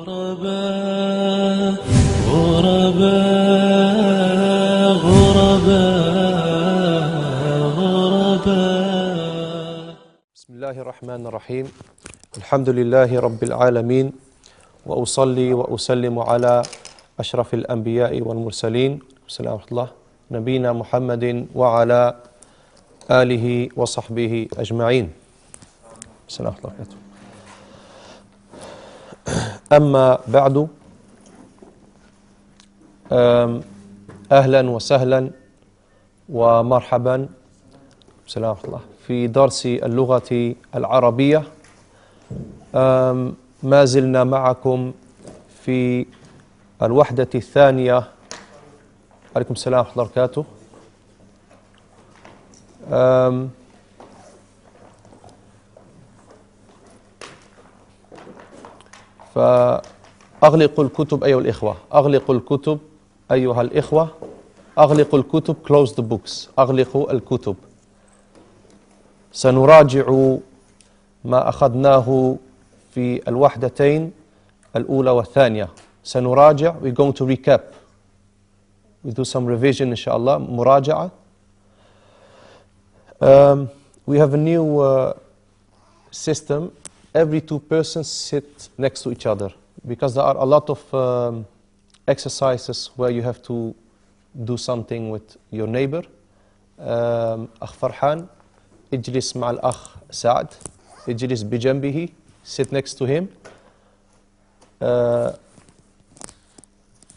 غرباء غرباء غرباء غرباء. بسم الله الرحمن الرحيم. الحمد لله رب العالمين، وأصلي وأسلم على أشرف الأنبياء والمرسلين السلام ورحمة الله نبينا محمد وعلى آله وصحبه أجمعين. السلام ورحمة الله وبركاته. أما بعد، أهلا وسهلا ومرحبا السلام ورحمة الله في درس اللغة العربية. ما زلنا معكم في الوحدة الثانية. عليكم السلام ورحمة الله وبركاته. فأغلقوا الكتب أيها الإخوة، أغلقوا الكتب أيها الإخوة، أغلقوا الكتب. close the books. أغلقوا الكتب. سنراجع ما أخذناه في الوحدتين الأولى والثانية. سنراجع. We're going to recap. We do some revision إن شاء الله. مراجعة. We have a new system. Every two persons sit next to each other because there are a lot of exercises where you have to do something with your neighbor. أخ فرحان اجلس مع الأخ سعد، اجلس بجنبه, sit next to him.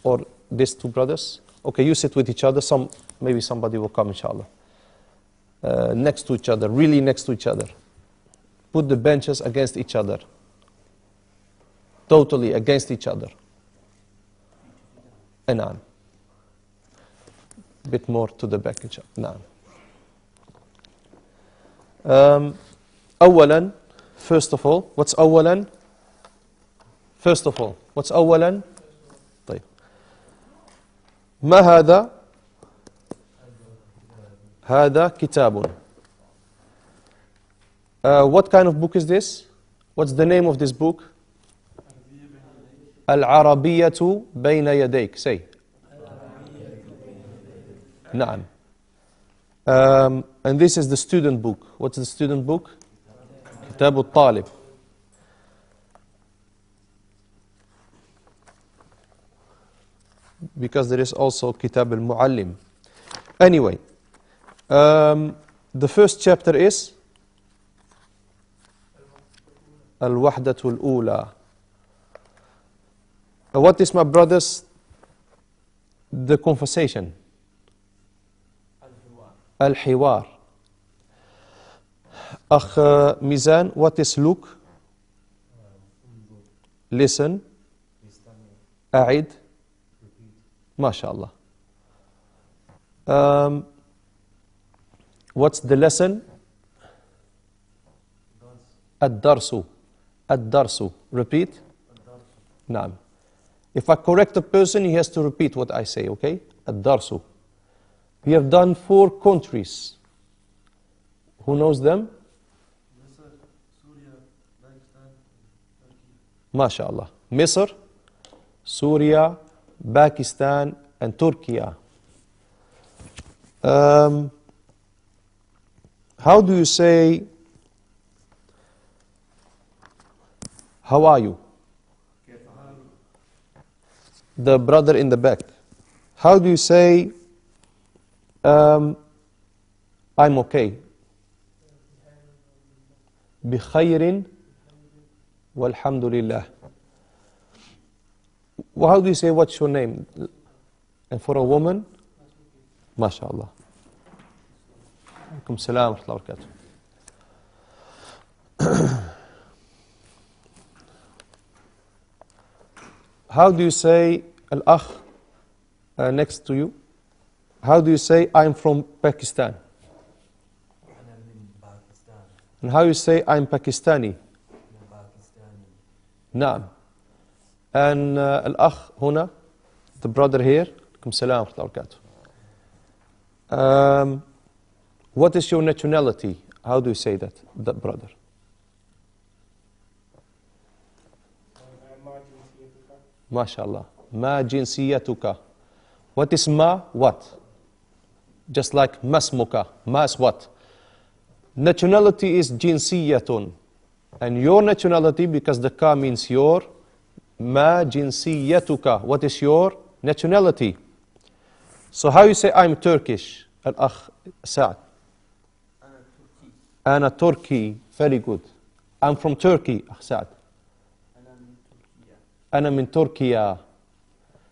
Or these two brothers. Okay, you sit with each other. Maybe somebody will come inshallah. Next to each other, really next to each other. Put the benches against each other. Totally against each other. نعم. Bit more to the back inshallah. نعم. أولا, first of all, what's أولا? First of all, what's أولا? طيب. ما هذا؟ هذا كتاب. What kind of book is this? What's the name of this book? العربية بين يديك. Say. نعم. And this is the student book. What's the student book? كتاب الطالب. Because there is also كتاب المعلم. Anyway, the first chapter is الوحدة الأولى. What is, my brothers, the conversation? الحوار. أخ ميزان, what is look? Listen. أعد. ما شاء الله. What's the lesson? الدرس. الدرس. Repeat. نعم. If I correct a person, he has to repeat what I say, okay? الدرس. We have done 4 countries. Who knows them? ما شاء الله. مصر, Syria, Pakistan, and Turkey. How do you say, how are you? The brother in the back. How do you say, I'm okay? بخير والحمد لله. How do you say, what's your name? And for a woman? ما شاء الله. عليكم السلام ورحمة الله وبركاته. How do you say, al-akh next to you? How do you say, I'm from Pakistan? And how you say, I'm Pakistani? نعم. And al-akh هنا, the brother here. عليكم السلام ورحمة الله وبركاته. What is your nationality? How do you say that, brother? MashaAllah. Ma jinsiyatuka. What is ma? What? Just like masmuka. Ma is what? Nationality is jinsiyatun. And your nationality, because the ka means your, ma jinsiyatuka. What is your nationality? So how you say I'm Turkish? Al-akh Sa'd. Ana Turki. Very good. I'm from Turkey. Akh Sa'd. Ana min Turkiya.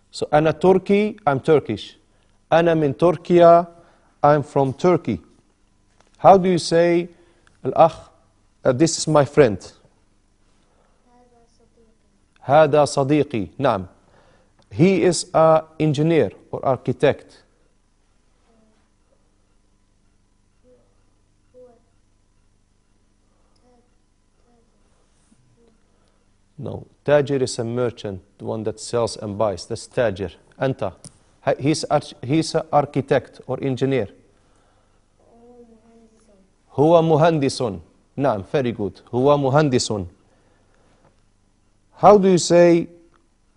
So ana Turki, I'm Turkish. Ana min Turkiya, I'm from Turkey. How do you say, Al-akh, this is my friend? Hada sadiqi. Naam. He is an engineer or architect. No, tajir is a merchant, the one that sells and buys. That's tajir. Anta. He's an architect or engineer. Huwa muhandisun. Naam, very good. Huwa muhandisun. How do you say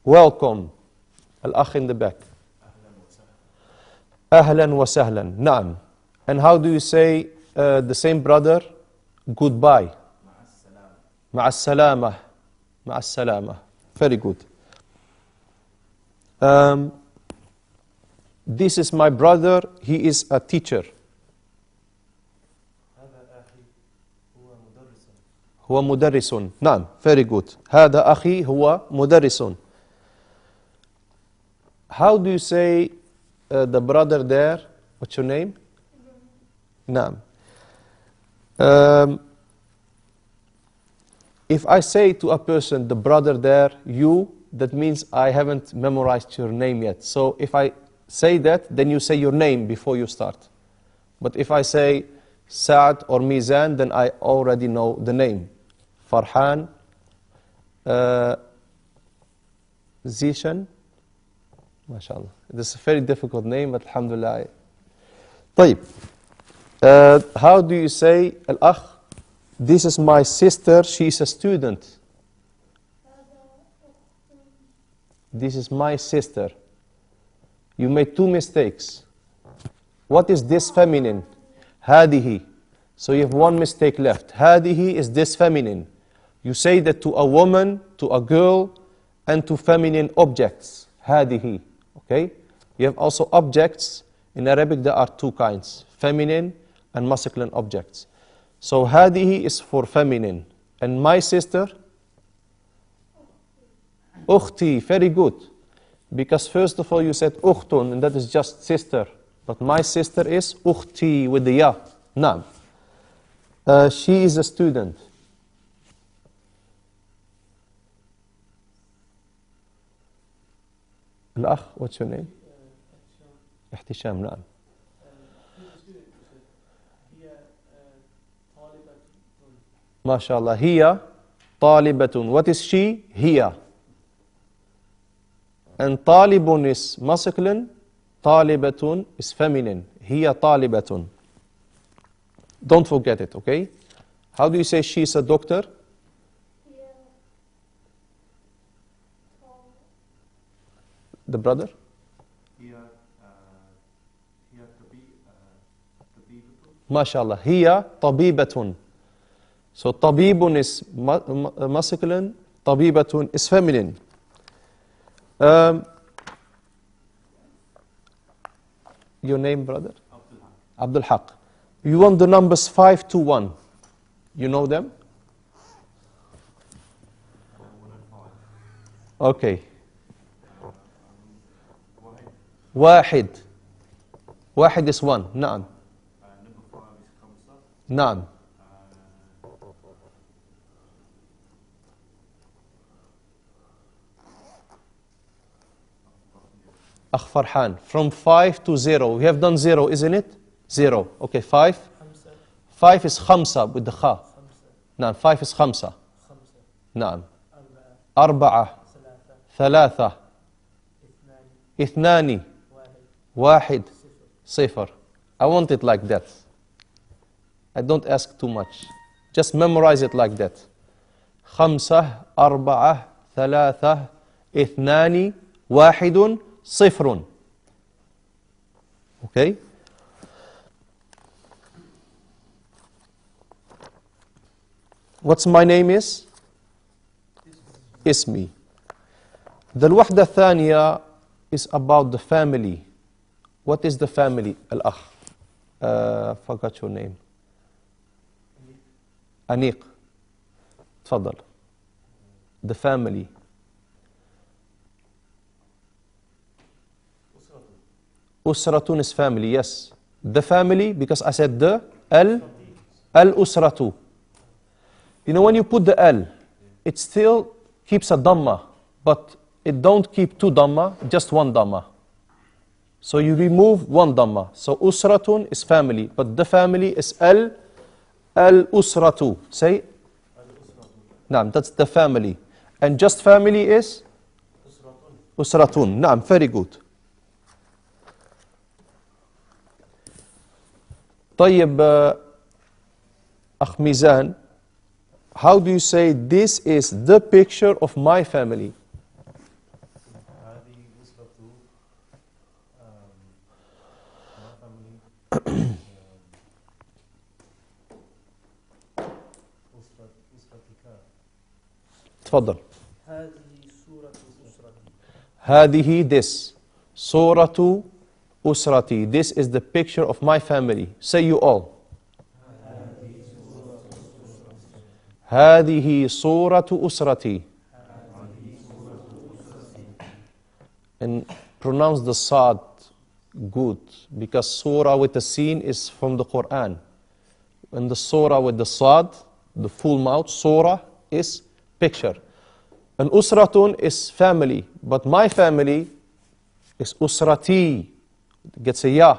welcome? Al-akh in the back. Ahlan wa sahlan. Naam. And how do you say the same brother? Goodbye. Ma'as salama. Ma'as salama. Very good. This is my brother. He is a teacher. هو مدرس. نعم. Very good. هذا أخي هو مدرس. How do you say the brother there? What's your name? نعم. If I say to a person, the brother there, you, that means I haven't memorized your name yet. So if I say that, then you say your name before you start. But if I say Sa'd or Mizan, then I already know the name. Farhan, Zishan, MashaAllah. This is a very difficult name, but alhamdulillah. طيب. How do you say, Al-akh, this is my sister, she is a student. This is my sister. You made two mistakes. What is this feminine? Hadihi. So you have one mistake left. Hadihi is this feminine. You say that to a woman, to a girl, and to feminine objects. Hadihi. Okay? You have also objects. In Arabic there are two kinds. Feminine and masculine objects. So hadihi is for feminine. And my sister? Ukhti. Very good. Because first of all you said ukhtun, and that is just sister. But my sister is ukhti with the ya. Naam. She is a student. Al-akh, what's your name? Ihtisham, naam. MashaAllah. Hiya talibatun. What is she? Hiya. And talibun is masculine. Talibatun is feminine. Hiya talibatun. Don't forget it, okay? How do you say she is a doctor? The brother? MashaAllah. Hiya tabibatun. So tabibun is masculine, tabibatun is feminine. Your name, brother? Abdul Haq. You want the numbers 5 to 1. You know them? Okay. Wahid. Wahid is 1. Naam. Naam. Akh Farhan. From 5 to 0. We have done 0, isn't it? 0. Okay, 5. 5 is khamsa with the kha. Naam. 5 is khamsa. Naam. Arba'a. Thalatha. Ithnani. Wahid. Sifar. I want it like that. I don't ask too much. Just memorize it like that. Khamsa, arba'ah, ثلاثة اثنان واحد صفر. Okay? What's my name is? اسمي. The الوحدة الثانية is about the family. What is the family? الأخ. Forgot your name. أنيق. تفضل. The family. أسرة is family, yes. The family, because I said the, al-usratu. You know, when you put the al, it still keeps a dhamma, but it don't keep two dhamma, just one dhamma. So you remove one dhamma. So usratun is family, but the family is al-usratu. Say? Naam, that's the family. And just family is? Usratun. Naam, very good. طيب, أخ ميزان, how do you say this is the picture of my family? تفضل. هذه this صورة أسرتي. This is the picture of my family. Say you all. هذه صورة أسرتي. And pronounce the sad good, because surah with the sin is from the Quran. And the surah with the sad, the full mouth, surah is picture. And usratun is family, but my family is usrati. Gets a ya,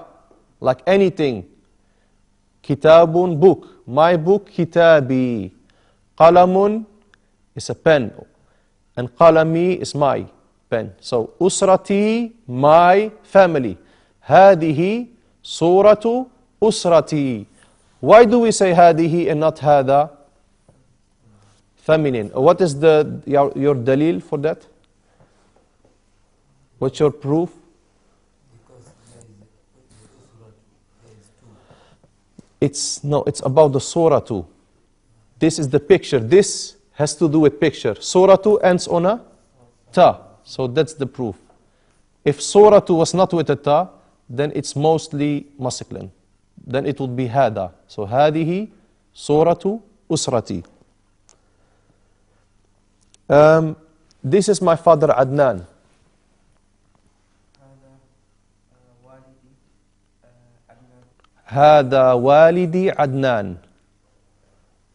like anything. Kitabun, book. My book, kitabi. Qalamun is a pen. And qalami is my pen. So, usrati, my family. Hadihi suratu usrati. Why do we say hadihi and not hada? Feminine. What is your dalil for that? What's your proof? It's about the surah too. This is the picture. This has to do with picture. Surah 2 ends on a ta. So that's the proof. If surah 2 was not with a ta, then it's mostly masculine. Then it would be hada. So hadihi suratu usrati. This is my father Adnan. Hada walidi Adnan.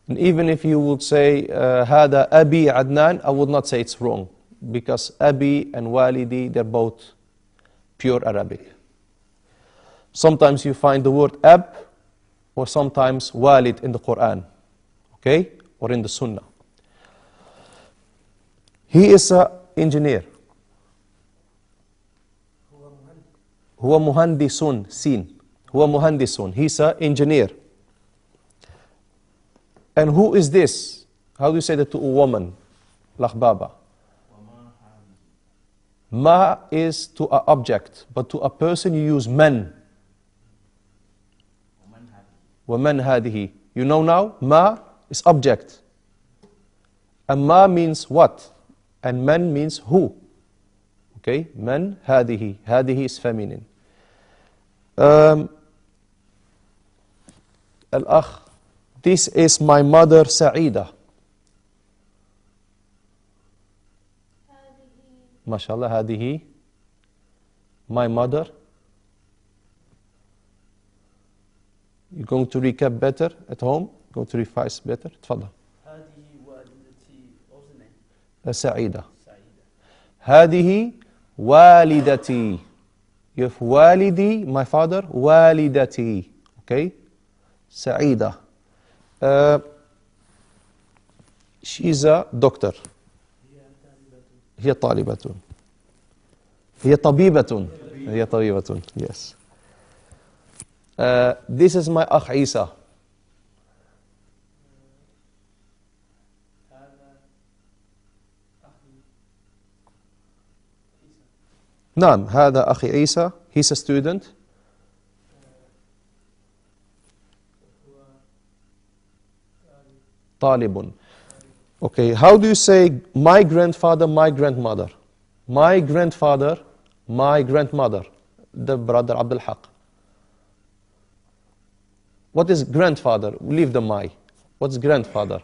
And even if you would say Hada abi Adnan, I would not say it's wrong, because abi and walidi, they're both pure Arabic. Sometimes you find the word ab or sometimes walid in the Quran, okay, or in the Sunnah. He is an engineer. Huwa muhandisun, sin. Huwa muhandisun. He's an engineer. And who is this? How do you say that to a woman? Lakhbaba. Ma is to an object, but to a person you use man. وَمَنْ هَذِهِ. You know now? Ma is object. And ma means what? And man means who. Okay? Man هَذِهِ. هَذِهِ is feminine. Al-akh. This is my mother Saida. MashaAllah, هذه my mother. You're going to recap better at home? Going to revise better? تفضل. هذه والدتي أوزني. سعيدة. هذه والدتي. You have walidi, my father, walidati. Okay? Saida. She's a doctor. هي طالبة. هي طبيبة. هي طبيبة. Yes. This is my أخ عيسى. نعم هذا أخي عيسى. He's a student. طالب. Okay, how do you say my grandfather, my grandmother? My grandfather, my grandmother. The brother Abdul Haq. What is grandfather? Leave the my. What's grandfather?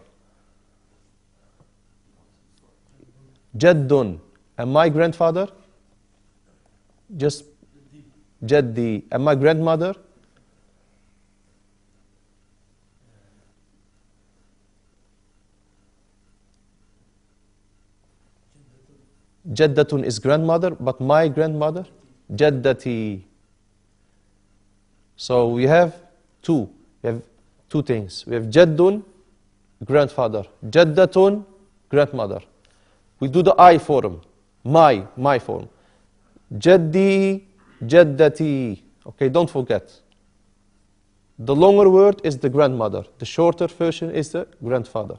Jaddun. And my grandfather? Just Jaddi. And my grandmother? Jaddatun is grandmother, but my grandmother? Jaddati. So we have two. We have two things. We have Jaddun, grandfather. Jaddatun, grandmother. We do the I form. My form. Jaddi, Jaddati. Okay, don't forget. The longer word is the grandmother. The shorter version is the grandfather.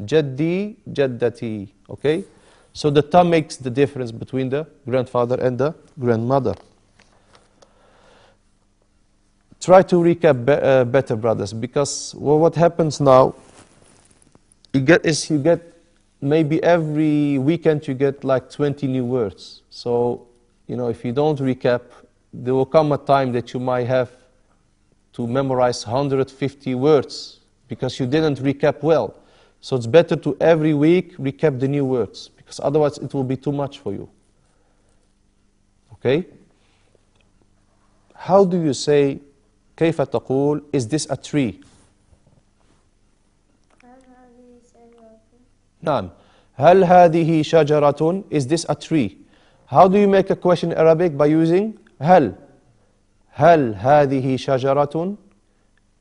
Jaddi, Jaddati. Okay? So the ta makes the difference between the grandfather and the grandmother. Try to recap better, brothers, because what happens now, you get maybe every weekend you get like 20 new words. So, if you don't recap, there will come a time that you might have to memorize 150 words because you didn't recap well. So it's better to every week recap the new words, because otherwise it will be too much for you. Okay? How do you say, كيف تقول, is this a tree? نعم. هل هذه شجرة? Is this a tree? How do you make a question in Arabic? By using هل. هل هذه شجرة?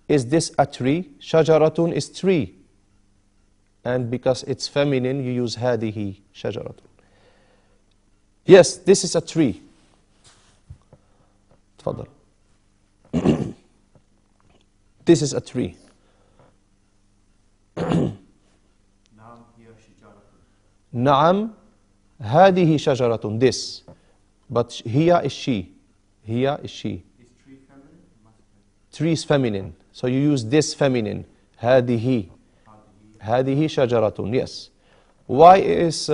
Is this a tree? شجرة is tree. And because it's feminine, you use هذه شجرة. Yes, this is a tree. تفضل. This is a tree. نعم هذه شجرة. This. But هي is she. هي is she. Is tree feminine? Tree is feminine. So you use this feminine. هذه. هذه شجرة. Yes. Why is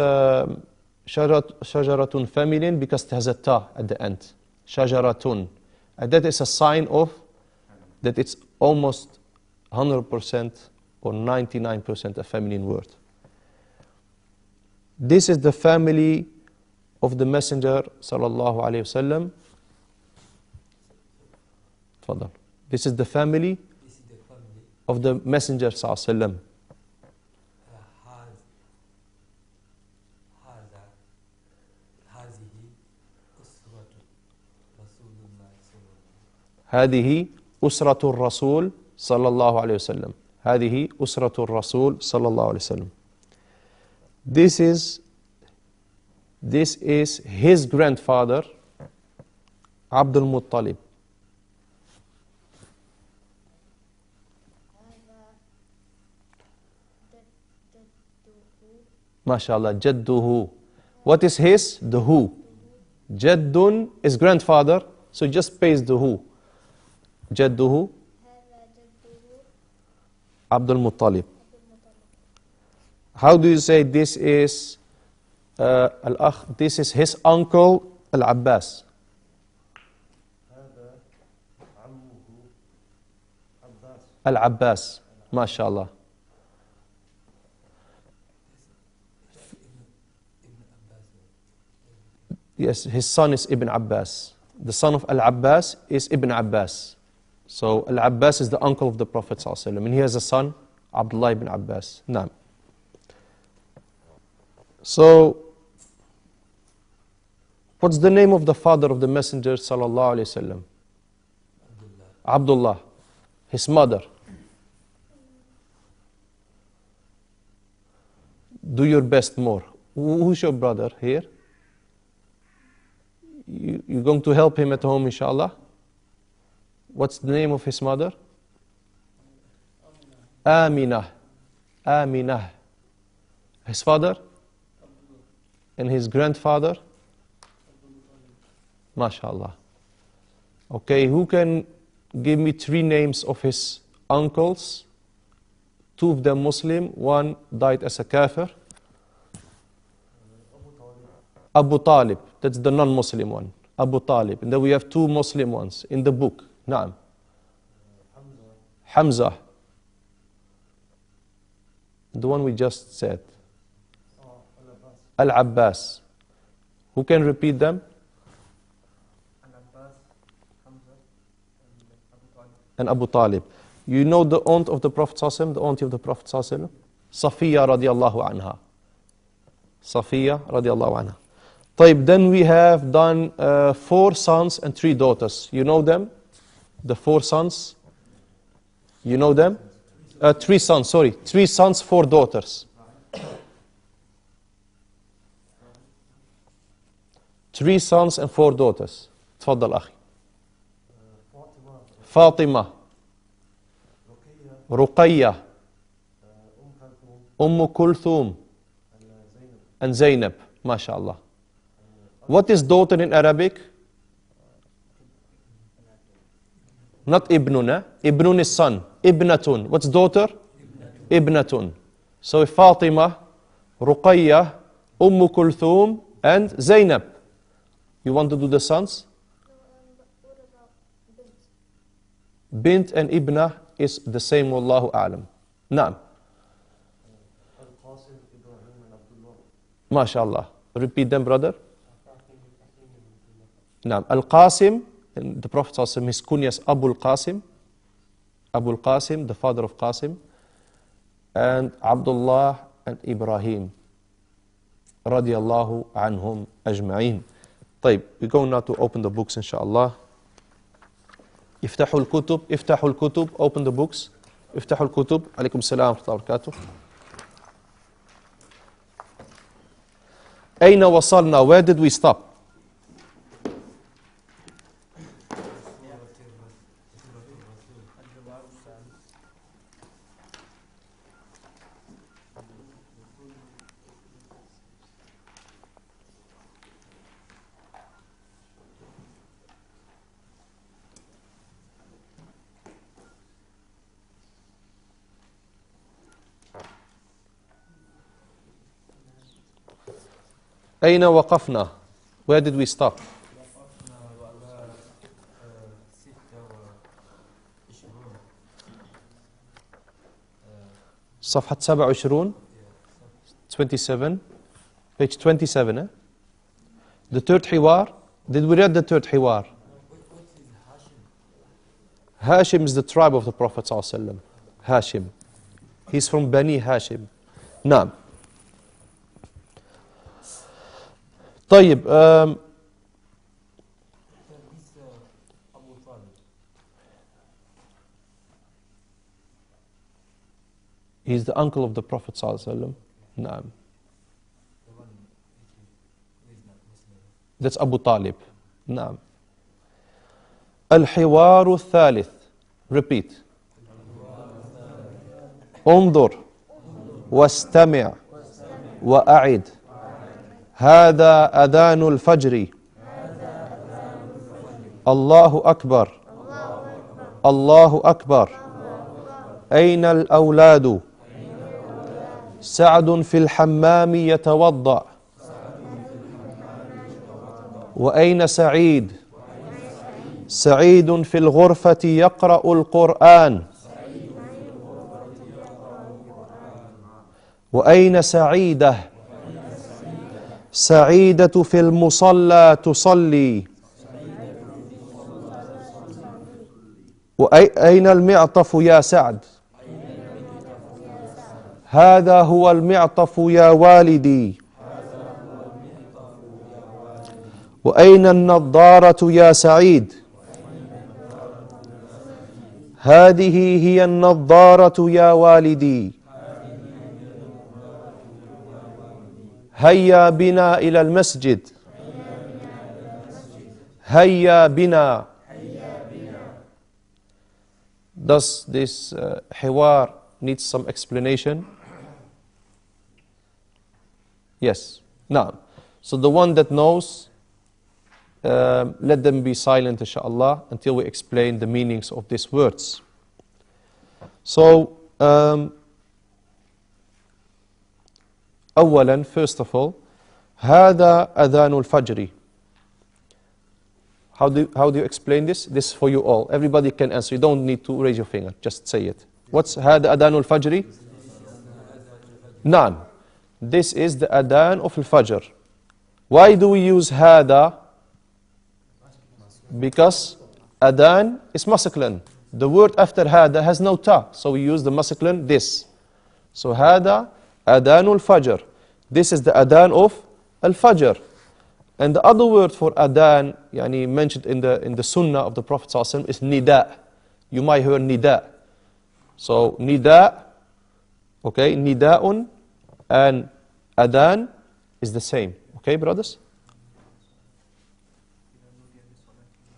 شجرة feminine? Because it has a ta at the end. شجرة. And that is a sign of that it's almost 100% or 99% a feminine word. This is the family of the Messenger sallallahu alayhi wasallam. تفضل. This is the family of the Messenger sallallahu alayhi wasallam. هذه أسرة الرسول صلى الله عليه وسلم. هذه أسرة الرسول صلى الله عليه وسلم. This is his grandfather, Abdul Muttalib. MashaAllah, Jadduhu. What is his? The who. Jaddun is grandfather, so just paste the who. Jadduhu, Abdul Muttalib. How do you say this is Al-Akh? This is his uncle Al-Abbas. Al-Abbas. MashaAllah. Yes, his son is Ibn Abbas. The son of Al-Abbas is Ibn Abbas. So Al-Abbas is the uncle of the Prophet ﷺ, and he has a son, Abdullah ibn Abbas. Naam. So, what's the name of the father of the Messenger sallallahu alaihi wasallam? Abdullah. His mother. Do your best more. Who's your brother here? You're going to help him at home, inshallah? What's the name of his mother? Aminah. Aminah. His father? And his grandfather? MashaAllah. Okay, who can give me 3 names of his uncles? 2 of them Muslim, 1 died as a kafir. Abu Talib, that's the non-Muslim one. Abu Talib. And then we have 2 Muslim ones in the book. Naam. Hamza. The one we just said. Al-Abbas. Who can repeat them? Al-Abbas, Hamza, And Abu Talib. You know the aunt of the Prophet ﷺ, the auntie of the Prophet ﷺ? Safiya radiallahu anha. Safiya radiallahu anha. طيب, then we have done 4 sons and 3 daughters. You know them? The 4 sons? You know them? 3 sons, sorry. 3 sons, 4 daughters. 3 sons and 4 daughters. تفضل أخي. فاطمة. رقية. كلثوم. And Zainab. MashaAllah. What is daughter in Arabic? Not ibnuna. Ibnun is son. Ibnatun. What's daughter? Ibnatun. So Fatima, Ruqayya, Kulthum, and Zainab. You want to do the sons? Bint and Ibna is the same, wallahu a'lam. Naam. MashaAllah. Repeat them, brother. Naam. Al-Qasim, and the Prophet ﷺ, his kunyas Abu al-Qasim. Abu al-Qasim, the father of Qasim. And Abdullah and Ibrahim. Radiallahu anhum ajma'in. طيب, we're going now to open the books, inshallah. افتحوا الكتب, افتحوا الكتب, open the books. افتحوا الكتب. عليكم السلام ورحمة الله وبركاته. أين وصلنا? Where did we stop? أين وقفنا? Where did we stop? صفحة 27 27 page 27 eh? The third hiwar. Did we read the third hiwar? Hashim is the tribe of the Prophet ﷺ. Hashim. He's from Bani Hashim. Naam. طيب, he's the uncle of the Prophet ﷺ. Naam. That's Abu Talib. Naam. الحوار الثالث. Repeat. انظر واستمع وأعد. هذا أذان الفجر. الله أكبر. الله أكبر. أين الأولاد؟ سعد في الحمام يتوضأ. وأين سعيد؟ سعيد في الغرفة يقرأ القرآن. وأين سعيدة؟ سعيدة في المصلى تصلي. وأين المعطف يا سعد؟ هذا هو المعطف يا والدي. وأين النظارة يا سعيد؟ هذه هي النظارة يا والدي. هيا بنا إلى المسجد. هيا بنا. Does this hiwar need some explanation? Yes. Now, so the one that knows, let them be silent, inshallah, until we explain the meanings of these words. So, أولا, first of all, هذا أذان الفجر. How do you explain this? This is for you all. Everybody can answer. You don't need to raise your finger. Just say it. What's هذا أذان الفجر? نعم. This is the adhan of al-fajr. Why do we use هذا? Because adhan is masculine. The word after هذا has no ta. So we use the masculine this. So هذا أذان الفجر. This is the adhan of al-fajr. And the other word for adhan, yani mentioned in the sunnah of the Prophet ﷺ, is nida. You might hear nida. So nida, okay, nida'un and adhan is the same. Okay, brothers?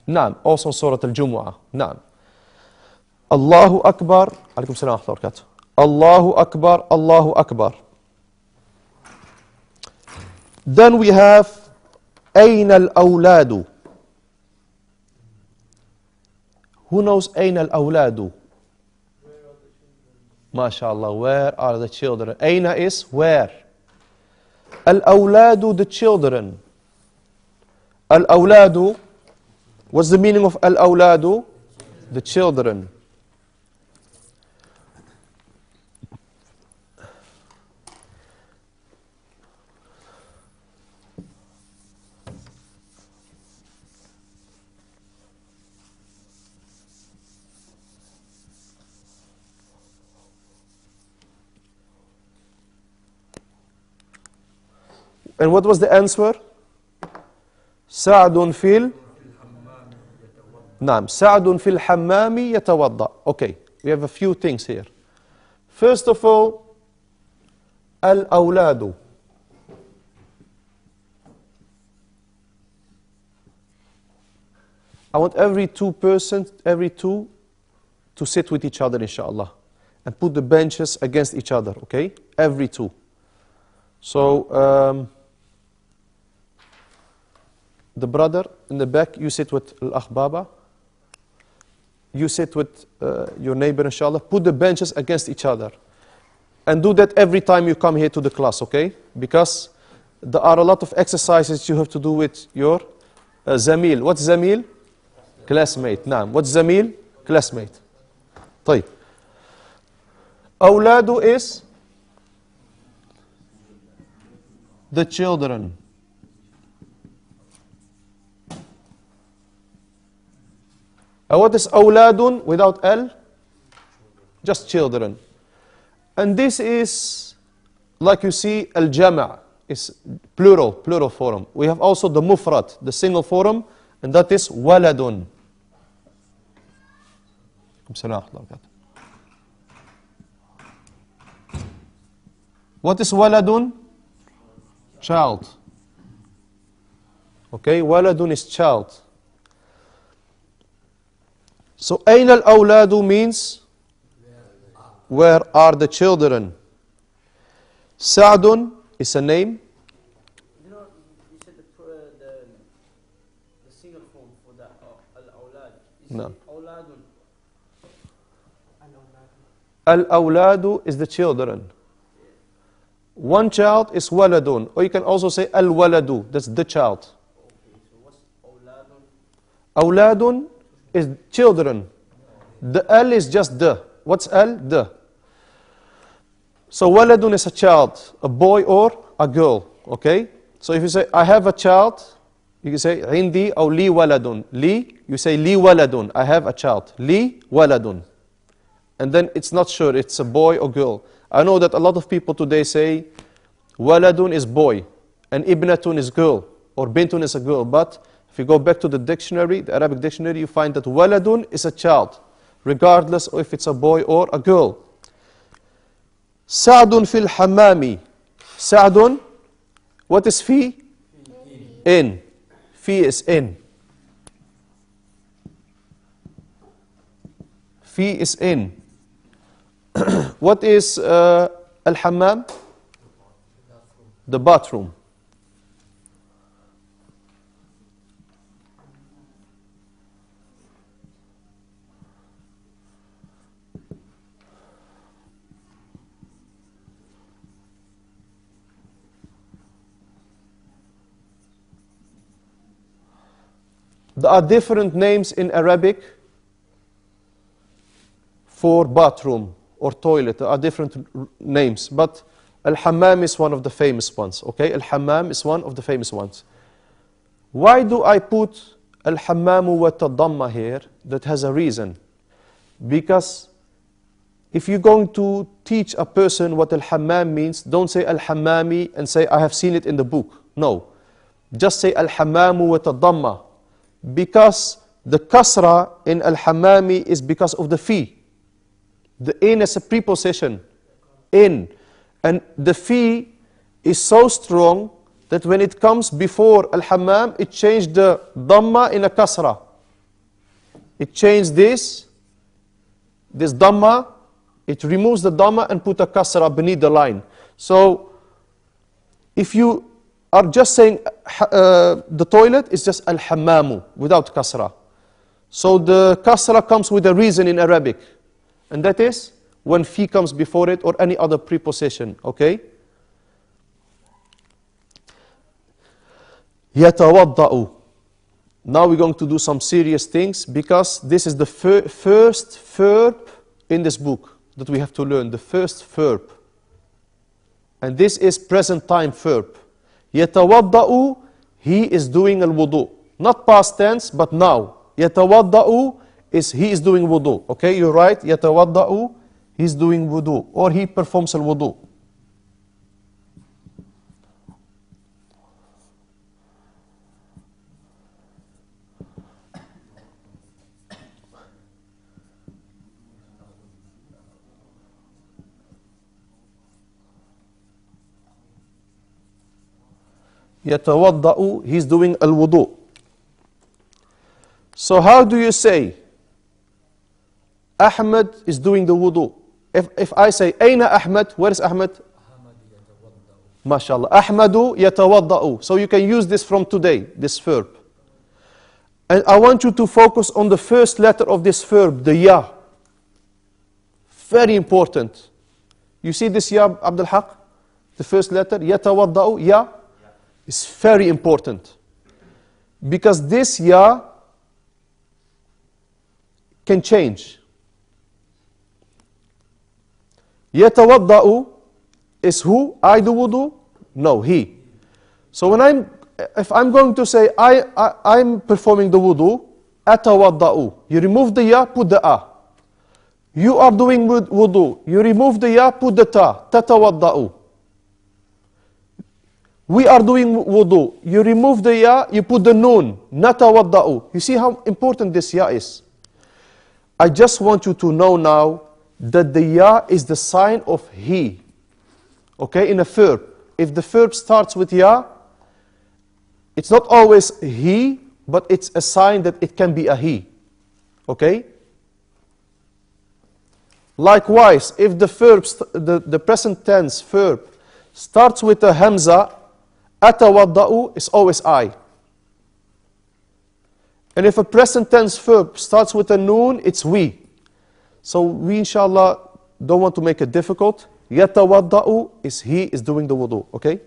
Naam, also Surah Al-Jumu'ah. Naam. Allahu akbar. Alaykum salam wa rahmatullahi. Allahu akbar, Allahu akbar. Then we have أين الأولاد. Who knows أين الأولاد? MashaAllah, where are the children? أين is where? الأولاد, the children. الأولاد, what's the meaning of الأولاد? The children. And what was the answer? سعد في نعم سعد في الحمام يتوضأ. Okay, we have a few things here. First of all, الأولاد. I want every two to sit with each other, inshallah, and put the benches against each other. Okay, every two. So. The brother in the back, you sit with al-akh baba. You sit with your neighbor, inshallah. Put the benches against each other. And do that every time you come here to the class, okay? Because there are a lot of exercises you have to do with your zamil. What's zamil? Classmate. Naam. What's zamil? Classmate. طيب. أولاد is the children. What is awladun without al? Just children. And this is, like you see, al-jama' is plural form. We have also the mufrad, the single form, and that is waladun. What is waladun? Child. Okay, waladun is child. So, أين الأولاد means, where are the children? Sa'dun is a name. You know, you said the single form for the al-awlad. No. Awladun. Al-awladu is the children. One child is waladun. Or you can also say al-waladu, that's the child. Okay, so what's awladun? Awladun is children. The al is just the. What's al? The. So waladun is a child, a boy or a girl. Okay? So if you say, I have a child, you can say, Indi or li waladun. Li, you say, li waladun. I have a child. Li waladun. And then it's not sure, it's a boy or girl. I know that a lot of people today say, waladun is boy, and ibnatun is girl, or bintun is a girl. But if you go back to the dictionary, the Arabic dictionary, you find that waladun is a child, regardless of if it's a boy or a girl. Sa'dun fil hammami. Sa'dun, what is fi? In. Fi is in. Fi is in. What is al-hammam? The bathroom. There are different names in Arabic for bathroom or toilet. There are different names, but al-hammam is one of the famous ones. Okay, al-hammam is one of the famous ones. Why do I put al-hammamu wa tadamma here? That has a reason. Because if you're going to teach a person what al-hammam means, don't say al-hammami and say, I have seen it in the book. No. Just say al-hammamu wa tadamma. Because the kasra in al-hammami is because of the fi. The in is a preposition. In. And the fi is so strong that when it comes before al-hammam, it changed the dhamma in a kasra. It changed this dhamma, it removes the dhamma and put a kasra beneath the line. So, if you are just saying the toilet, it's just al-hammamu, without kasra. So the kasra comes with a reason in Arabic. And that is when fi comes before it or any other preposition, okay? Yatawadda'u. Now we're going to do some serious things because this is the first verb in this book that we have to learn, the first verb. And this is present time verb. Yatawadda'u, he is doing al-wudu. Not past tense, but now. Yatawadda'u is he is doing wudu. Okay, you're right. Yatawadda'u, he's doing wudu. Or he performs al-wudu. Yatawadda'u, he's doing al-wudu. So how do you say Ahmed is doing the wudu? If I say Ayna Ahmed, where is Ahmed? MashaAllah. Ahmadu yatawadda'u. So you can use this from today, this verb. And I want you to focus on the first letter of this verb, the ya. Very important. You see this ya, Abdul Haq? The first letter, yatawadda'u, ya. Is very important. Because this ya can change. Yatawadda'u is who? I do wudu? No, he. So if I'm going to say I'm performing the wudu, atawadda'u. You remove the ya, put the a. You are doing wudu. You remove the ya, put the ta. Tatawadda'u. We are doing wudu. You remove the ya, you put the noon. Natawadda'u. You see how important this ya is? I just want you to know now that the ya is the sign of he. Okay, in a verb. If the verb starts with ya, it's not always he, but it's a sign that it can be a he. Okay? Likewise, if the verb, the present tense verb starts with a hamza, atawadda'u is always I. And if a present tense verb starts with a noon, it's we. So we inshallah don't want to make it difficult. Yatawadda'u is he is doing the wudu, okay?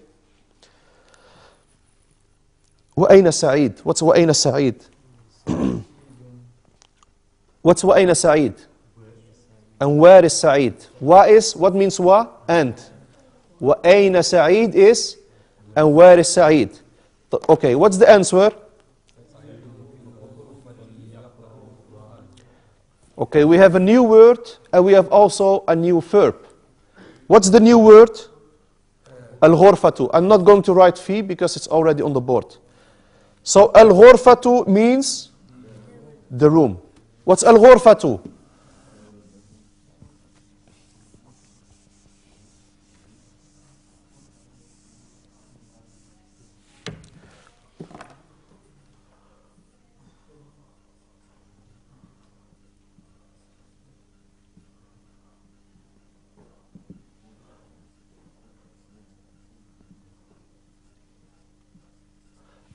Wa'ayna Sa'id? What's Wa'ayna Sa'id? What's Wa'ayna Sa'id? And where is Sa'id? What means wa? And. Wa'ayna Sa'id is, and where is Sa'id? Okay, what's the answer? Okay, we have a new word and we have also a new verb. What's the new word? Al-ghurfatu. I'm not going to write fi because it's already on the board. So al-ghurfatu means the room. What's al-ghurfatu?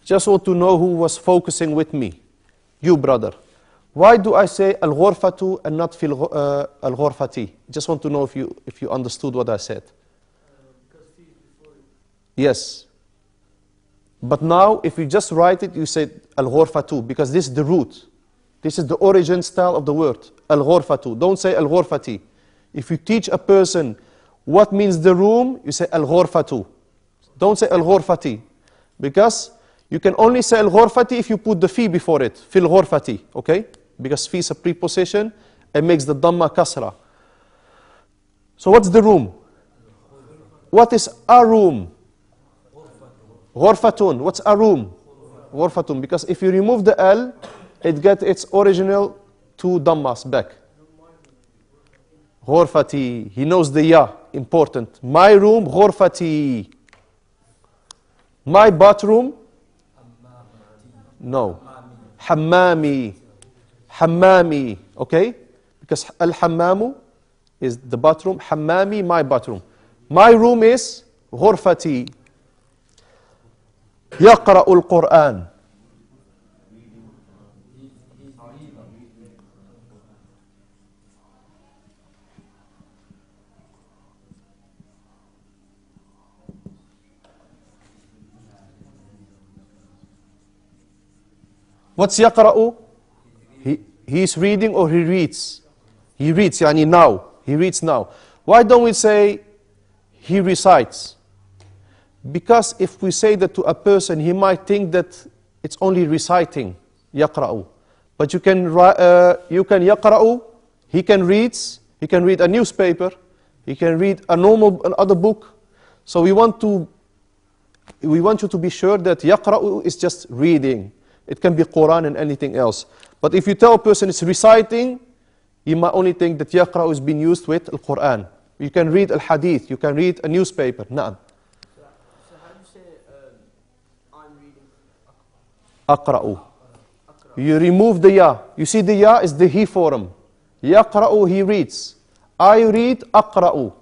Just want to know who was focusing with me. You, brother. Why do I say al-ghurfatu and not al-ghurfati? Just want to know if you understood what I said. Because fi is before it. Yes. But now, if you just write it, you say al-ghurfatu, because this is the root. This is the origin style of the word, al-ghurfatu. Don't say al-ghurfati. If you teach a person what means the room, you say al-ghurfatu. Don't say al-ghurfati, because you can only say al-ghurfati if you put the fi before it, fil ghurfati, okay? Because fi is a preposition, it makes the dhamma kasra. So what's the room? What is a room? Ghurfatun. What's a room? Ghurfatun. Because if you remove the L, it gets its original two dhammas back. Ghurfati. He knows the ya. Important. My room, ghurfati. My bathroom? No. Hammami. Hammami. Okay? Because al-hammamu is the bathroom. Hammami, my bathroom. My room is ghurfati. يقرأ القرآن. What's يقرأ? He is reading or he reads? He reads, يعني now. He reads now. Why don't we say he recites? Because if we say that to a person, he might think that it's only reciting, يقرأ. But you can يقرأ, he can read a newspaper, he can read another book. So we want you to be sure that يقرأ is just reading. It can be Quran and anything else. But if you tell a person it's reciting, you might only think that يقرأ is being used with Al-Quran. You can read Al-Hadith, you can read a newspaper. نعم. أقرأ. You remove the ya. You see the ya is the he form. يقرأ, he reads. I read أقرأ.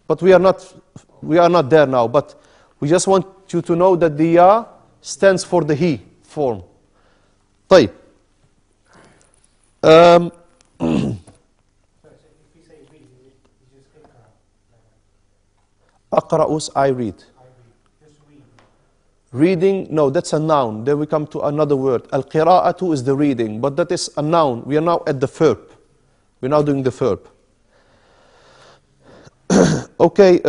But we are not there now. But we just want you to know that the ya stands for the he form. طيب. أقرأ, I read. Reading, no, that's a noun. Then we come to another word. Al-qira'atu is the reading, but that is a noun. We are now at the verb. We're now doing the verb. Okay,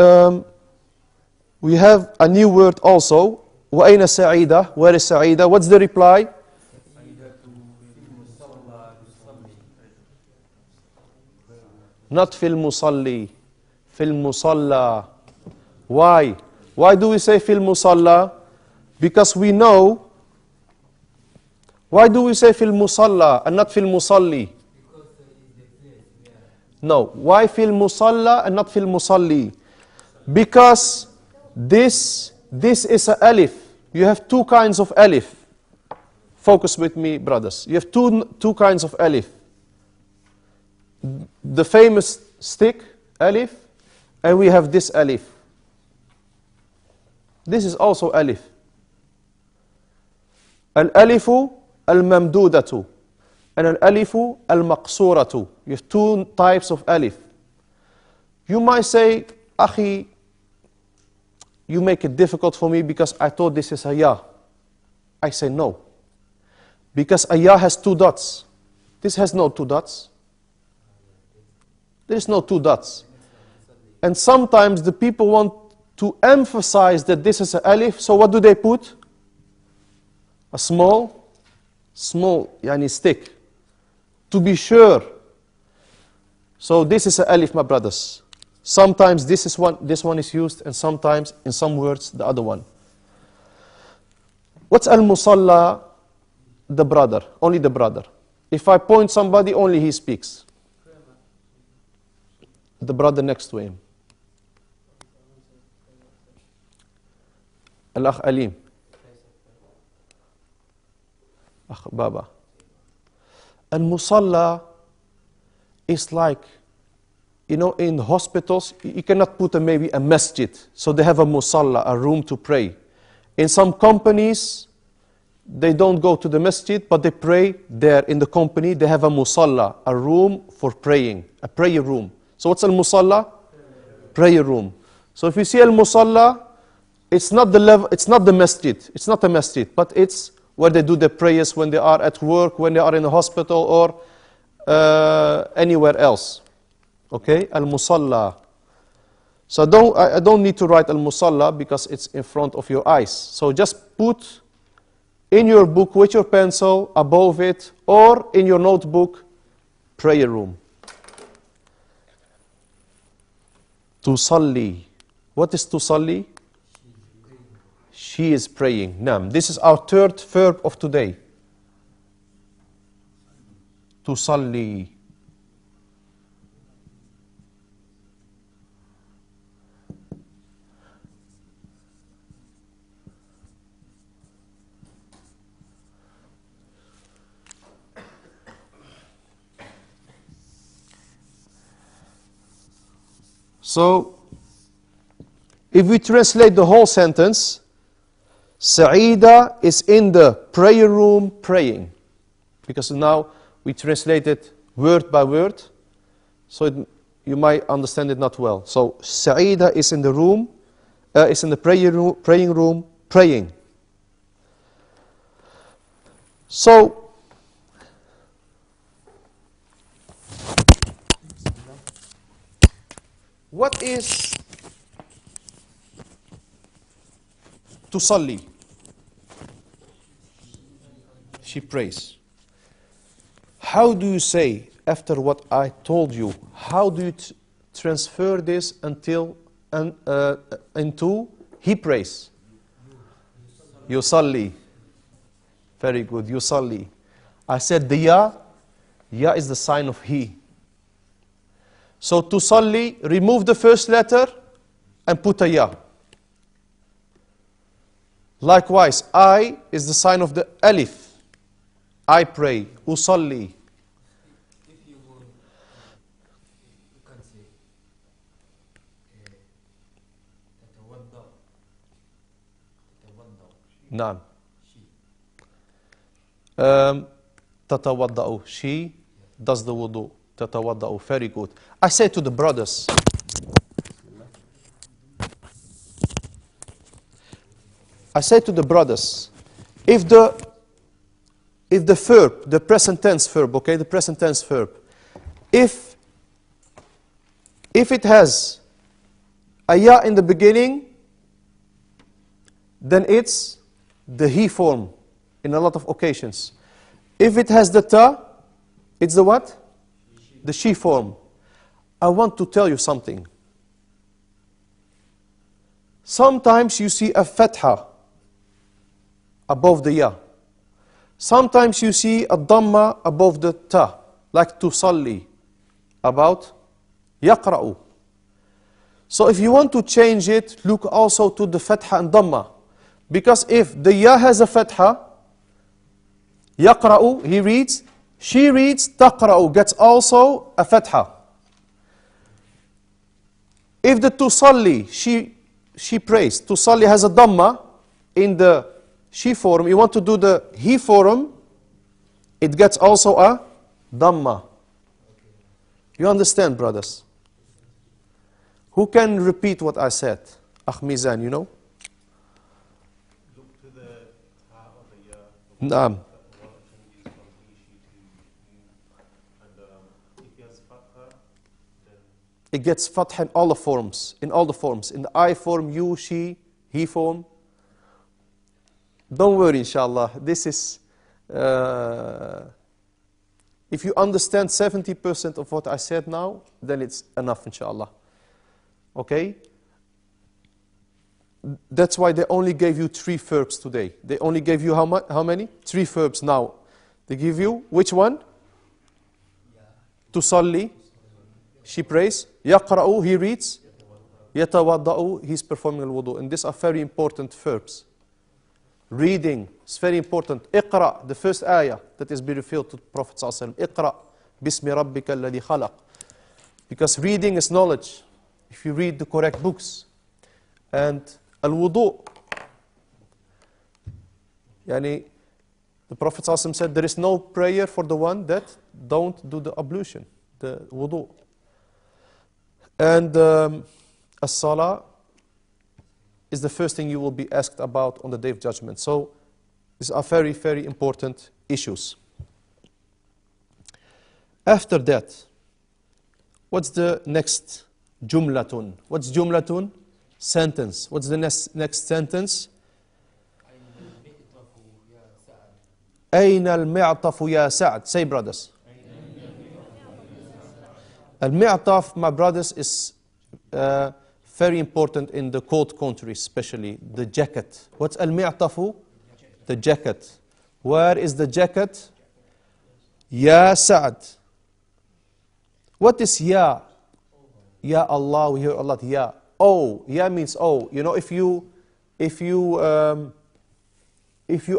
we have a new word also. وَأَيْنَ سَعِيدَةٌ? Where is Sa'ida? What's the reply? Not fil musalli. Fil musalla. Why? Why do we say fil musalla? Because we know. Why do we say fil musalla and not fil musalli? No. Why fil musalla and not fil musalli? Because this is a alif. You have two kinds of alif. Focus with me, brothers. You have two kinds of alif. The famous stick, alif, and we have this alif. This is also alif. Al-alifu al-mamdudatu and al-alifu al-maqsuratu. You have two types of alif. You might say, Akhi, you make it difficult for me because I thought this is a ya. I say no. Because a ya has two dots. This has no two dots. There is no two dots. And sometimes the people want to emphasize that this is an alif, so what do they put? A small, yani stick. To be sure. So this is an alif, my brothers. Sometimes this one is used, and sometimes in some words the other one. What's al-musalla? The brother, only the brother. If I point somebody, only he speaks. The brother next to him. Al-akh alim. Akh baba. Al-musalla is like, you know, in hospitals, you cannot put maybe a masjid. So they have a musalla, a room to pray. In some companies, they don't go to the masjid, but they pray there in the company. They have a musalla, a room for praying, a prayer room. So what's al-musalla? Prayer room. So if you see al-musalla, it's not the level, it's not the masjid, it's not a masjid, but it's where they do their prayers when they are at work, when they are in a hospital, or anywhere else. Okay, al-musalla. So I don't need to write al-musalla because it's in front of your eyes. So just put in your book with your pencil above it, or in your notebook, prayer room. Tusalli. What is tusalli? She is praying. Nam. This is our third verb of today. Tusalli. So, if we translate the whole sentence, Sa'ida is in the prayer room praying. Because now we translate it word by word, so you might understand it not well. So, Sa'ida is in the room, is in the praying room praying. So, what is tusalli? She prays. How do you say, after what I told you, how do you transfer this into he prays? Yusalli. Very good, yusalli. I said the ya is the sign of he. So tusalli, remove the first letter and put a ya. Likewise, I is the sign of the alif. I pray. Usalli. If you want, you can say tatawadda. Naam. She. Tatawadda'u. She does the wudu. Tatawadda'u. Very good. I say to the brothers, if the verb, the present tense verb, okay, the present tense verb, if it has a ya in the beginning, then it's the he form in a lot of occasions. If it has the ta, it's the what? The she form. I want to tell you something. Sometimes you see a fatha above the ya. Sometimes you see a dhamma above the ta, like tusalli, about yaqra'u. So if you want to change it, look also to the fatha and dhamma. Because if the ya has a fatha, yaqra'u, he reads, she reads, taqra'u, gets also a fatha. If the tusalli, she prays, tusalli has a dhamma in the she form, you want to do the he form, it gets also a dhamma. You understand, brothers? Who can repeat what I said? Mizan, you know? Look to the ha of the ya. Naam. It gets fatha in all the forms. In all the forms. In the I form, you, she, he form. Don't worry, inshallah. This is, if you understand 70% of what I said now, then it's enough, inshallah. Okay? That's why they only gave you 3 verbs today. They only gave you how many? 3 verbs now. They give you, which one? Tusalli, she prays. Yaqra'u, he reads. Yatawadda'u, he's performing al-wudu. And these are very important verbs. Reading, it's very important. Iqra, the first ayah that is be revealed to the Prophet ﷺ. Iqra, bismi rabbika alladhi khalaq. Because reading is knowledge. If you read the correct books. And al-wudu. Yani, the Prophet ﷺ said, there is no prayer for the one that don't do the ablution, the wudu. And as-salah, is the first thing you will be asked about on the Day of Judgment. So these are very, very important issues. After that, what's the next jumlatun? What's jumlatun? Sentence. What's the next sentence? أين المعطف يا سعد? Say, brothers. Al-mi'taf, my brothers, is very important in the cold country, especially the jacket. What's al-mi'tafu? The jacket. Where is the jacket? Ya Sa'ad. What is ya? Ya Allah, we hear a lot. Ya. Oh, ya means oh. You know, if you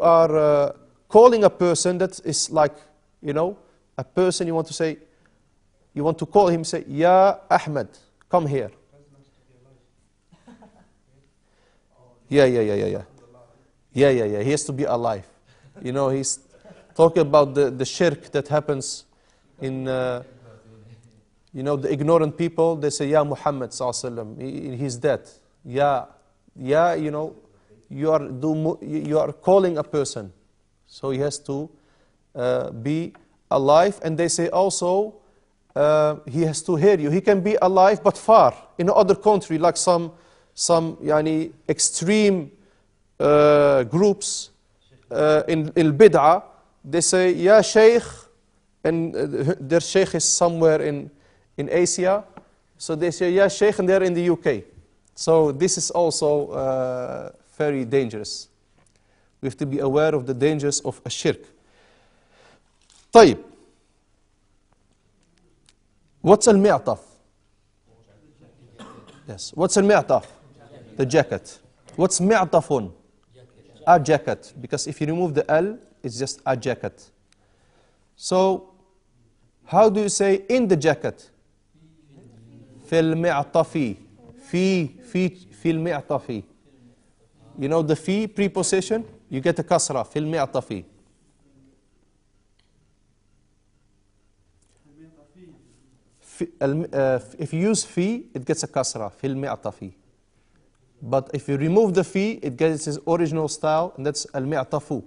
are calling a person that is like, you know, a person you want to say, you want to call him, say, Ya Ahmed, come here. Yeah. He has to be alive. You know, he's talking about the shirk that happens in, you know, the ignorant people. They say, Ya Muhammad sallallahu alaihi wasallam, he's dead. Ya, you know, you are calling a person. So he has to be alive. And they say also, he has to hear you. He can be alive but far, in another country, like some yani, extreme groups in bid'ah. They say, Ya shaykh, and their shaykh is somewhere in Asia. So they say, Ya shaykh, and they're in the UK. So this is also very dangerous. We have to be aware of the dangers of a shirk. طيب. What's al-mi'taf? Yes. What's al-mi'taf? The jacket. What's mi'tafun? A jacket. Because if you remove the L, it's just a jacket. So, how do you say in the jacket? Fil mi'tafi. Fil mi'tafi. You know the fi preposition? You get a kasra. Fil mi'tafi. If you use fi, it gets a kasra, fil mi'tafi. But if you remove the fi, it gets its original style, and that's al mi'tafu.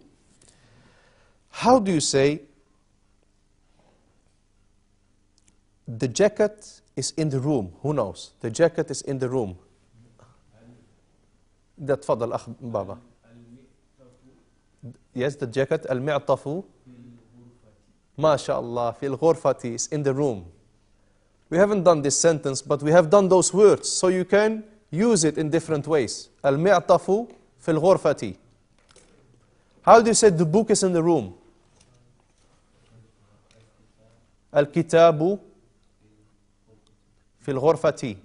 How do you say the jacket is in the room? Who knows? The jacket is in the room. That تفضل أخ بابا. Yes, the jacket al mi'tafu. ما شاء الله في الغرفة is in the room. We haven't done this sentence, but we have done those words, so you can use it in different ways. Al-mi'tafu fil ghurfati. How do you say the book is in the room? Al-kitabu fil ghurfati.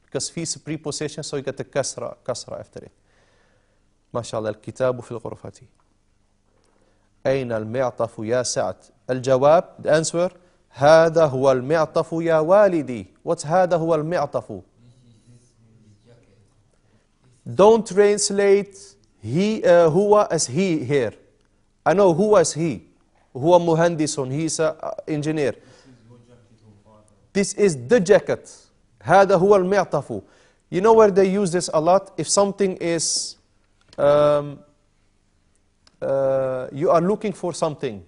Because fi is preposition, so you get the kasra after it. MashaAllah, al-kitabu fil ghurfati. أين المعطف يا سعد? الجواب, the answer, هذا هو المعطف يا والدي. What's هذا هو المعطف? Don't translate هو as he here. I know who as he. هو مهندس. He's an engineer. This is the jacket. هذا هو المعطف. You know where they use this a lot? If something is you are looking for something.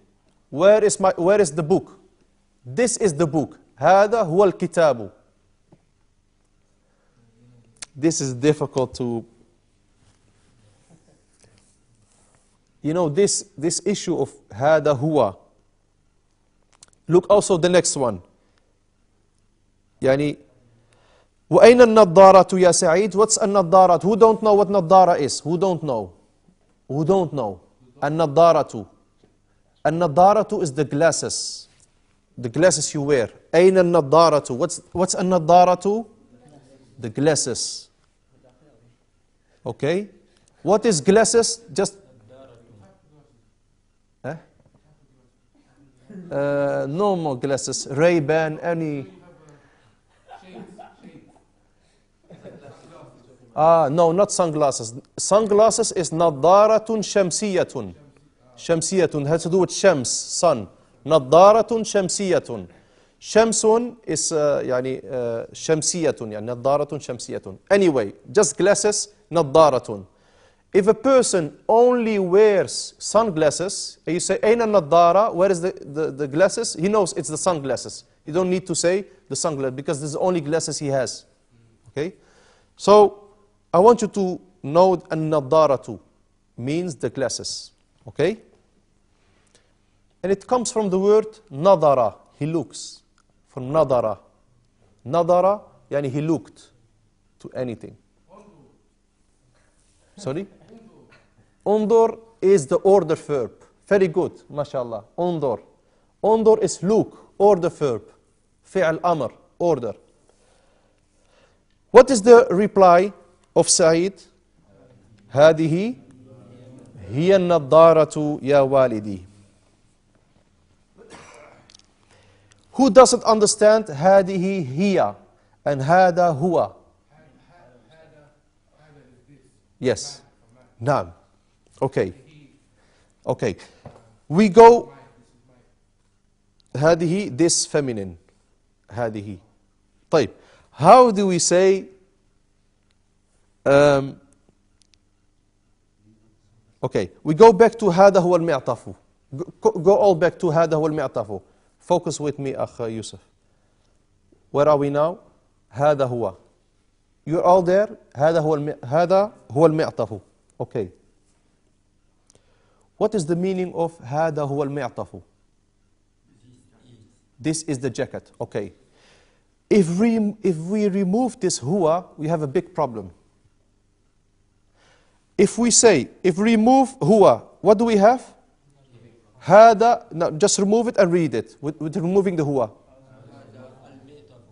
Where is the book? This is the book. هذا هو الكتاب. This is difficult to... You know, this issue of هذا هو. Look also the next one. يعني وأين النظارة يا سعيد? What's النظارة? Who don't know what نظارة is? Who don't know? النظارة. النظارة is the glasses. The glasses you wear. أين النظارة? What's النظارة? The glasses. Okay? What is glasses? Just no more glasses. Ray-Ban, any. No, not sunglasses. Sunglasses is نظارة شمسية. شمسية has to do with shams, sun. نظارة شمسية. شمس is يعني شمسية يعني نظارة شمسية. Anyway, just glasses naddaratun. If a person only wears sunglasses, and you say, Aina naddara, where is the glasses? He knows it's the sunglasses. You don't need to say the sunglasses, because this is the only glasses he has. Okay? So, I want you to know an-naddaratu means the glasses. Okay? And it comes from the word nadara, he looks. From nadara. Nadara, yani he looked to anything. Sorry? Undur is the order verb. Very good, mashallah. Undur. Undur is look, order verb. Fi'al amr, order. What is the reply of Sa'id? هذه هي النظارة يا والدي. Who doesn't understand هذه هي and هذا هو? Yes. نعم. Okay. Okay. We go هذه, this feminine. هذه. طيب. How do we say okay, we go back to هذا هو المعطف. Go all back to هذا هو المعطف. Focus with me, أخ Yusuf. Where are we now? هذا هو. You're all there? هذا هو المعطف. Okay. What is the meaning of هذا هو المعطف? This is the jacket. Okay. If we remove this huwa, we have a big problem. If we remove huwa, what do we have? هذا, no, just remove it and read it with removing the huwa.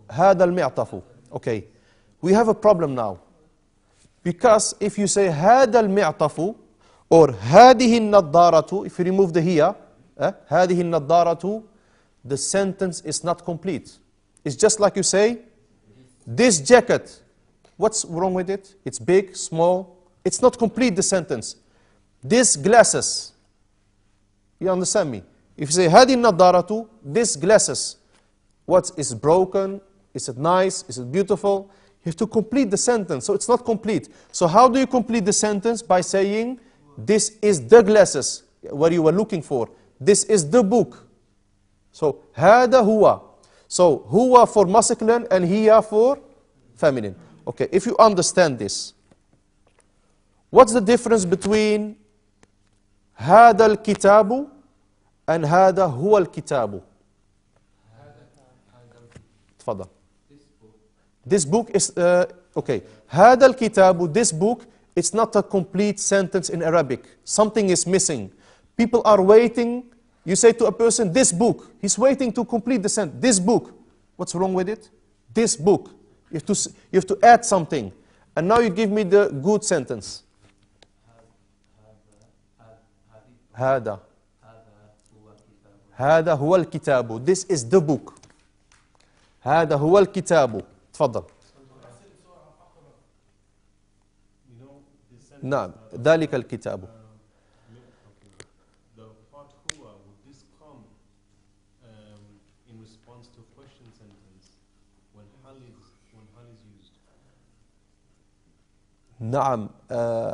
هذا المعطف. Okay. We have a problem now. Because if you say هذا المعطف or هذه النظارة, if you remove the hiya, هذه النظارة, the sentence is not complete. It's just like you say, this jacket, what's wrong with it? It's big, small. It's not complete, the sentence. These glasses, you understand me? If you say, هذه النظارة, these glasses, what is broken? Is it nice? Is it beautiful? You have to complete the sentence, so it's not complete. So how do you complete the sentence? By saying, this is the glasses, what you were looking for. This is the book. So, هذا هو. So, huwa for masculine and hiya for feminine. Okay, if you understand this, what's the difference between هذا الكتاب and هذا هو الكتاب? تفضل. This book is, okay, هذا الكتاب, this book, it's not a complete sentence in Arabic. Something is missing. People are waiting. You say to a person, this book. He's waiting to complete the sentence. This book. What's wrong with it? This book. You have to add something. And now you give me the good sentence. هذا. هذا هو الكتاب. This is the book. هذا هو الكتاب. تفضل. نعم. ذلك الكتاب. The part huwa, would this come in response to a question sentence when hal is used? نعم.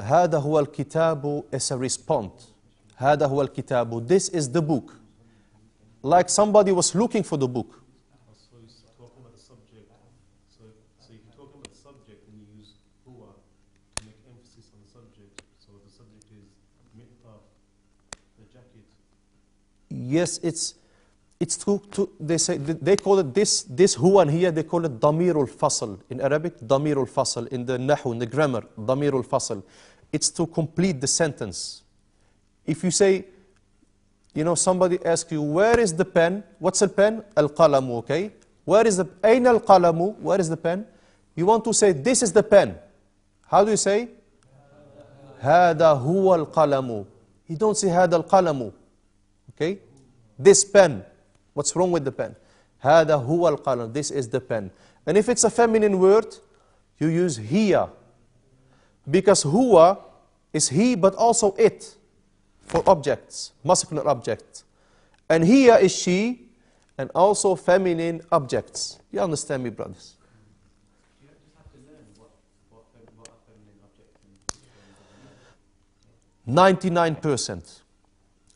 هذا هو الكتاب is a response. هذا هو الكتاب. This is the book. Like somebody was looking for the book. So he's talking about the subject. So if you're talking about the subject and you use huwa to make emphasis on the subject, so the subject is mi'taf, the jacket. Yes, it's they call it this huwa and here they call it damirul fasl in Arabic. Damirul fasl in the nahu, in the grammar. Damirul fasl. It's to complete the sentence. If you say, you know, somebody asks you, where is the pen? What's a pen? Al-qalamu, okay? Where is the, ayn al-qalamu? Where is the pen? You want to say, this is the pen. How do you say? هذا هو القلم. You don't say هذا القلم. Okay? This pen. What's wrong with the pen? هذا هو القلم. This is the pen. And if it's a feminine word, you use hiya. Because huwa is he, but also it. For objects, masculine objects. And hiya is she, and also feminine objects. You understand me, brothers? Do you just have to learn what a feminine object means? 99%.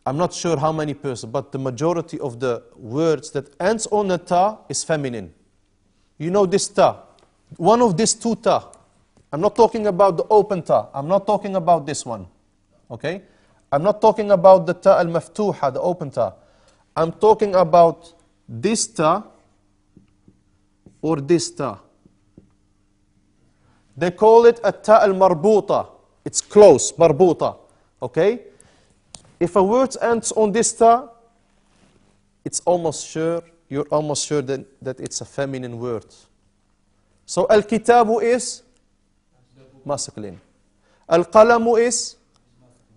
I'm not sure how many percent, but the majority of the words that ends on a ta is feminine. You know this ta. One of these two ta. I'm not talking about the open ta. I'm not talking about this one. Okay? I'm not talking about the ta al-maftuha, the open ta. I'm talking about this ta or this ta. They call it a ta al-marbuta. It's close, marbuta. Okay? If a word ends on this ta, it's almost sure, you're almost sure that it's a feminine word. So al-kitabu is masculine. Al-qalamu is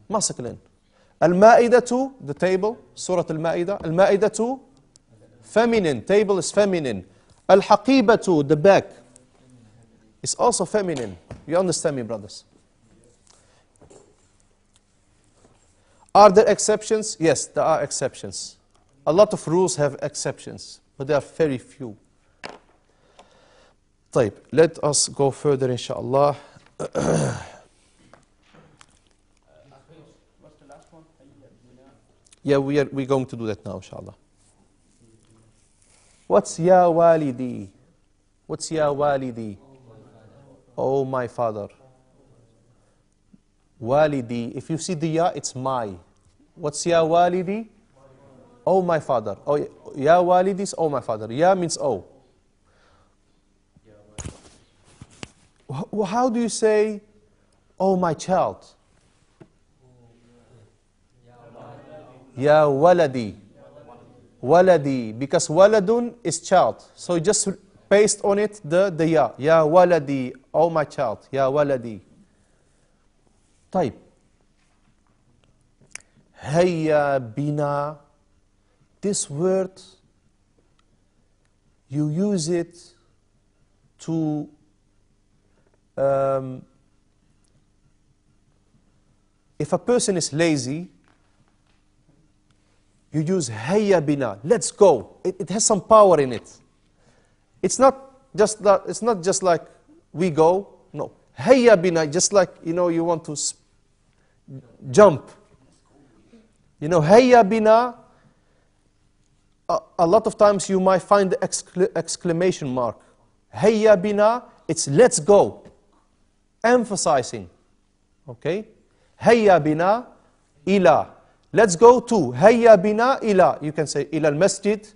masculine. Al-ma'idatu, the table, Surah Al-Ma'idah. Al-ma'idatu, feminine, table is feminine. Al-haqibatu, the bag, is also feminine. You understand me, brothers? Are there exceptions? Yes, there are exceptions. A lot of rules have exceptions, but there are very few. طيب, let us go further, inshallah. What's the last one? Yeah, we're going to do that now, inshallah. What's ya walidi? What's ya walidi? Oh, my father. Walidi. If you see the ya, it's my. What's ya walidi? Oh, my father. Oh, ya walidi is oh, my father. Ya means oh. How do you say, oh, my child? Ya waladi. Waladi. Because waladun is child. So just paste on it the ya. Ya waladi. Oh, my child. Ya waladi. طيب. Hayya bina. This word, you use it to if a person is lazy, you use hayya bina. Let's go. It has some power in it. It's not just that. It's not just like we go. No, hayya bina. Just like you want to jump. Hayya bina. A lot of times you might find the exclamation mark. Hayya bina. It's let's go. Emphasizing. Okay? Hayya bina ila. Let's go to. Hayya bina ila. You can say ila al-masjid,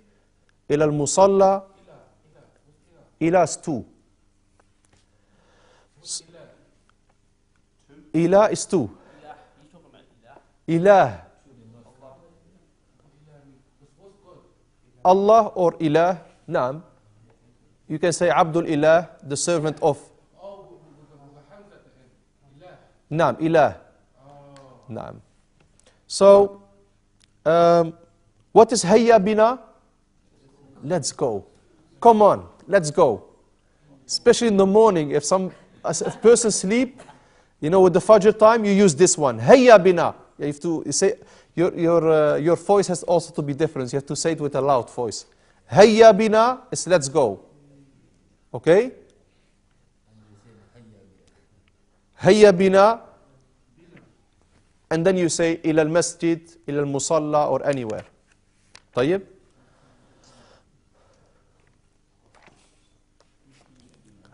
ila al-musalla. Ila is two. Ila is two. Ilah. Allah or ilah. Naam. You can say Abdul ilah, the servant of. Naam, ilah. Naam. So, what is hayya bina? Let's go. Come on, let's go. Especially in the morning, if a person sleep, with the fajr time, you use this one. Hayya bina. You have to say your voice has also to be different. You have to say it with a loud voice. Hayya bina is let's go. Okay? Hayya bina. And then you say ila al-masjid, ila al-musalla, or anywhere. طيب?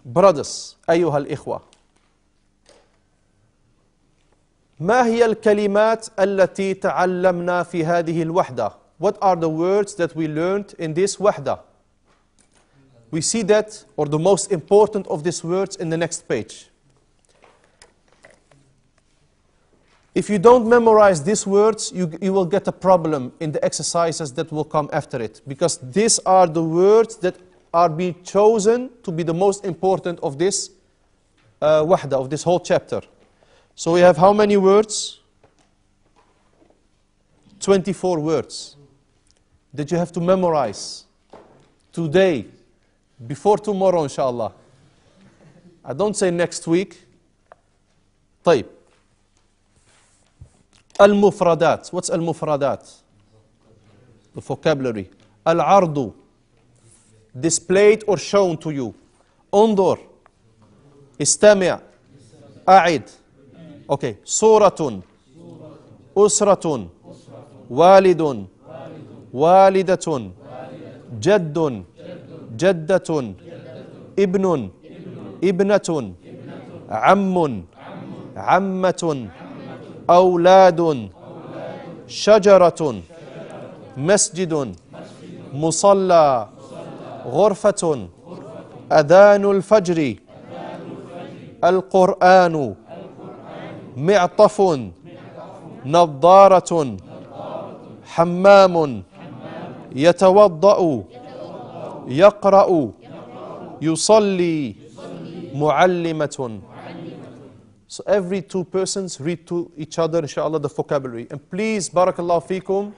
Brothers, أيها الإخوة. ما هي الكلمات التي تعلمنا في هذه الوحدة? What are the words that we learned in this wahda? We see that, or the most important of these words, in the next page. If you don't memorize these words, you will get a problem in the exercises that will come after it. Because these are the words that are being chosen to be the most important of this wahda, of this whole chapter. So we have how many words? 24 words that you have to memorize today, before tomorrow, inshallah. I don't say next week. طيب. Al-mufradat. What's al-mufradat? The vocabulary. Al-ardu. Displayed or shown to you. Undur. Istami'. A'id. Okay. Suratun. أسرة والد والدة جد جدة ابن ابنة عم عمة أولاد شجرة مسجد مصلى غرفة أذان الفجر القرآن معطف نظارة حمام يتوضأ يقرأ يصلي معلمة. So every two persons read to each other, inshallah, the vocabulary. And please, barakallahu feekum,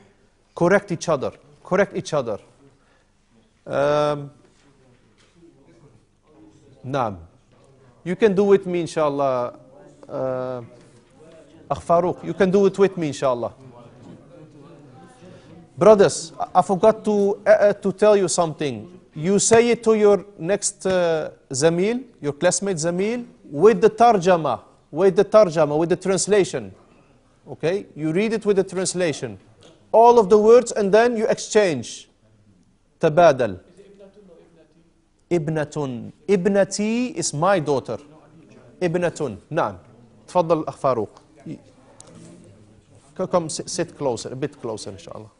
correct each other. Correct each other. Naam. You can do with me, inshallah. Akh Farouk, you can do it with me, inshallah. Brothers, I forgot to tell you something. You say it to your next Zamil, your classmate Zamil, with the tarjama, with the translation. Okay? You read it with the translation. All of the words, and then you exchange. Tabadal. Ibnatun. Ibnati is my daughter. Ibnatun. Naam. Tfaddal Akh Farouk. Come sit closer, a bit closer, inshallah.